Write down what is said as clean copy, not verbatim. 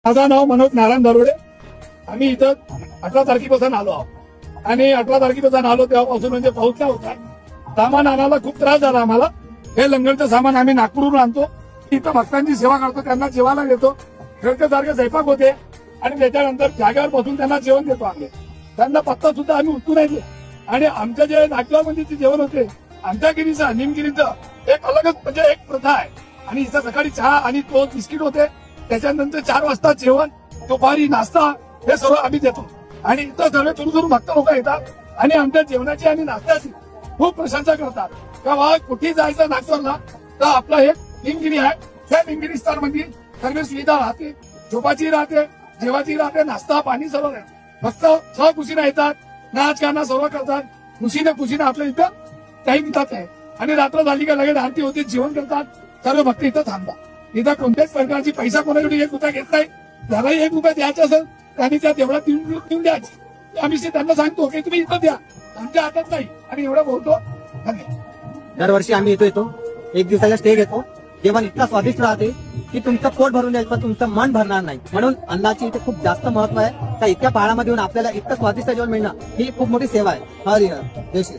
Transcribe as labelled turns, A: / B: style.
A: माझं नाव मनोज नारायण दरोडे. आम्ही इथं 18 तारखेपासून आलो आहोत आणि 18 तारखेपासून आलो तेव्हापासून म्हणजे पाऊस नाही होता. सामान आणायला खूप त्रास झाला आम्हाला. हे लंगरचं सामान आम्ही नागपूरहून आणतो, इथं भक्तांची सेवा करतो, त्यांना जेवायला देतो, सारखे स्वयंपाक होते आणि त्याच्यानंतर जागेवर बसून त्यांना जेवण देतो. आम्ही त्यांना पत्ता सुद्धा आम्ही उठून नाही देत. आणि आमच्या जे नागपूरमध्ये जे जेवण होते आमच्या गिरीचं निमगिरीचं एक अलगच म्हणजे एक प्रथा आहे. आणि इथं सकाळी चहा आणि तो बिस्किट होते, त्याच्यानंतर 4 वाजता जेवण, दुपारी नाश्ता, हे सर्व आम्ही देतो. आणि इथं सर्व दूर भक्त लोक येतात आणि आमच्या जेवणाची आणि नाश्त्याची खूप प्रशंसा करतात. तेव्हा कुठेही जायचं नागपूरला तर आपलं हे निमगिरी आहे. त्या निमगिरी स्थानमध्ये सर्व सुविधा राहते, झोपाची राहते, जेवाची राहते, नाश्ता पाणी सर्व राहते. फक्त सहकुशीने येतात, नाच गाणं सर्व करतात, खुशीने आपल्या इथं टाईम देतात आहे. आणि रात्र झाली का लगेच आरती होते, जेवण करतात, सर्व भक्त इथं थांबतात. इथं कोणत्याच प्रकारची पैसा कोणाकडे 1 रुपया घेत नाही. त्यालाही 1 रुपया द्यायचा असेल त्यांनी त्या तेवढा देऊन द्यायची. आम्ही त्यांना सांगतो की तुम्ही इथं द्या, आमच्या हातात नाही. आणि एवढं बोलतो.
B: दरवर्षी आम्ही येतो 1 दिवसाचा स्टे घेतो. जेवण इतका स्वादिष्ट राहते की तुमचं पोट भरून जाईल पण तुमचं मन भरणार नाही. म्हणून अन्नाची इथे खूप जास्त महत्व आहे. त्या इतक्या पहाडामध्ये येऊन आपल्याला इतकं स्वादिष्ट जेवण मिळणं ही खूप मोठी सेवा आहे. हरी हर जय श्री.